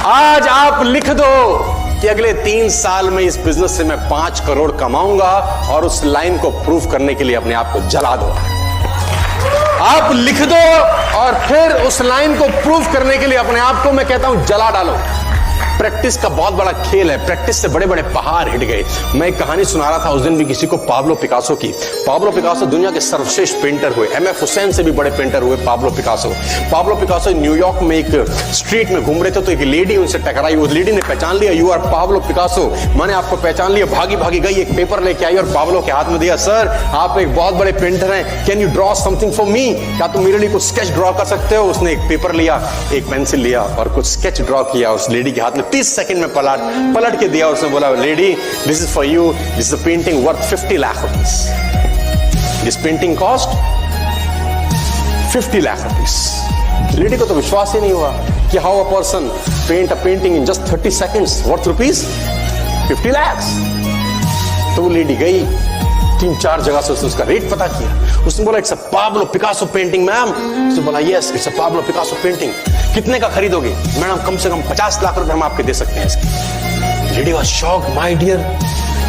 आज आप लिख दो कि अगले 3 साल में इस बिजनेस से मैं 5 करोड़ कमाऊंगा, और उस लाइन को प्रूव करने के लिए अपने आप को जला दो। आप लिख दो और फिर उस लाइन को प्रूव करने के लिए अपने आप को मैं कहता हूं जला डालो। प्रैक्टिस का बहुत बड़ा खेल है। प्रैक्टिस से बड़े बड़े पहाड़ हिट गए। मैं एक कहानी सुना रहा था उस दिन भी किसी को, पाब्लो पिकासो की। पाब्लो पिकासो दुनिया के सर्वश्रेष्ठ पेंटर हुए। एमएफ हुसैन से भी बड़े पेंटर हुए Pablo Picasso. Pablo Picasso New York में एक स्ट्रीट में घूम रहे थे, तो एक लेडी उनसे टकराई। उस लेडी ने पहचान लिया, यू आर पाब्लो पिकासो, मैंने आपको पहचान लिया। भागी भागी गई, एक पेपर लेके आई और पाब्लो के हाथ में दिया। सर, आप एक बहुत बड़े पेंटर हैं, can you draw something for me? क्या तुम मेरे लिए कुछ स्केच ड्रॉ कर सकते हो? उसने एक पेपर लिया, एक पेंसिल लिया और कुछ स्केच ड्रॉ किया उस लेडी के हाथ में। 30 सेकंड में पलट के दिया। उसने बोला, lady, this is for you, this is a painting worth 50 lakh rupees. This painting cost 50 lakh rupees. Lady को तो विश्वास ही नहीं हुआ कि how a person paint a painting in just 30 seconds worth rupees 50 lakh. तो वो लेडी गई, 3-4 जगह से उसने उसका रेट पता किया। उसने बोला, it's a Pablo Picasso painting ma'am. उसने बोला, yes, it's a Pablo Picasso painting. कितने का खरीदोगे? मैडम, कम से कम 50 लाख रुपए हम आपके दे सकते हैं इसके। Lady was shocked, my dear,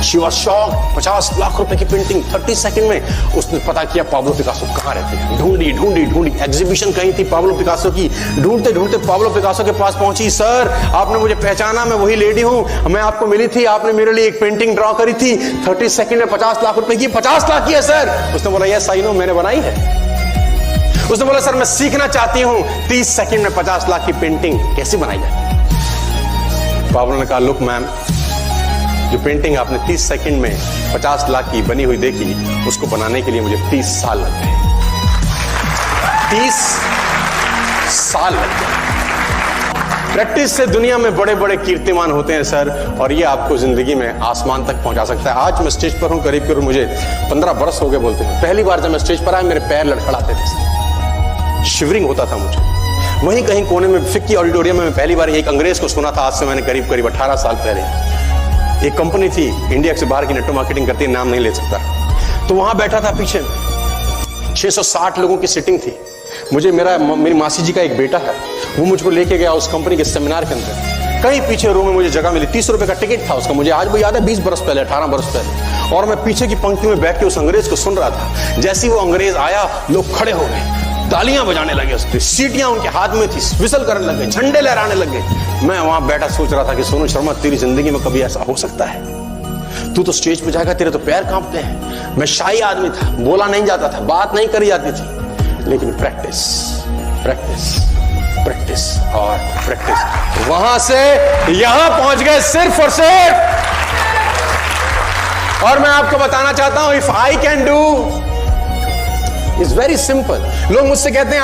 she was shocked. 50 lakh रुपए की पेंटिंग 30 सेकंड में। उसने पता किया पाब्लो पिकासो कहां रहते हैं। ढूंढी एग्जीबिशन कहीं थी पाब्लो पिकासो की। ढूंढते ढूंढते पाब्लो पिकासो के पास पहुंची। सर, आपने मुझे पहचाना, मैं वही लेडी हूं, मैं आपको मिली थी, आपने मेरे लिए एक पेंटिंग ड्रॉ करी थी 30 सेकंड में 50 लाख रुपए की। 50 लाख की है सर? उसने बोला, यस आई नो, मैंने बनाई है। उसने बोला, सर मैं सीखना चाहती हूं 30 सेकंड में 50 लाख की पेंटिंग कैसे बनाई जाए। पाब्लो ने कहा, लुक मैम, जो पेंटिंग आपने 30 सेकंड में 50 लाख की बनी हुई देखी, उसको बनाने के लिए मुझे 30 साल लग गए। 30 साल लग गए। प्रैक्टिस से दुनिया में बड़े बड़े कीर्तिमान होते हैं सर, और ये आपको जिंदगी में आसमान तक पहुंचा सकता है। आज मैं स्टेज पर हूं, करीब मुझे 15 बरस हो गए बोलते हैं। पहली बार जब मैं स्टेज पर आया, मेरे पैर लड़खड़ाते थे, शिवरिंग होता था मुझे। वहीं कहीं कोने में फिक्की ऑडिटोरियम में मैं पहली बार एक अंग्रेज को सुना था। आज से मैंने करीब 18 साल पहले। एक कंपनी थी इंडिया से बाहर की, नेटवर्क मार्केटिंग करती है, नाम नहीं ले सकता। तो वहां बैठा था, पीछे 660 लोगों की सिटिंग थी। मेरी मासी जी का एक बेटा है, वो मुझको लेके गया उस कंपनी के सेमिनार के अंदर। कहीं पीछे रूम में मुझे जगह मिली। 30 रुपए का टिकट था उसका, मुझे आज भी याद है, 20 बरस पहले, 18 बरस पहले। और मैं पीछे की पंक्ति में बैठ के उस अंग्रेज को सुन रहा था। जैसे ही वो अंग्रेज आया, लोग खड़े हो गए, तालियां बजाने लगे, उसकी सीटियां उनके हाथ में थी, विसल करने लगे, झंडे लहराने लगे। मैं वहां बैठा सोच रहा था कि सोनू शर्मा, तेरी जिंदगी में कभी ऐसा हो सकता है? तू तो स्टेज पे जाएगा, तेरे तो पैर कांपते हैं। मैं शाही आदमी था, बोला नहीं जाता था, बात नहीं करी जाती थी, लेकिन प्रैक्टिस प्रैक्टिस प्रैक्टिस और प्रैक्टिस, वहां से यहां पहुंच गए सिर्फ और सिर्फ। और मैं आपको बताना चाहता हूं, if I can do, it's very simple. लोग मुझसे कहते हैं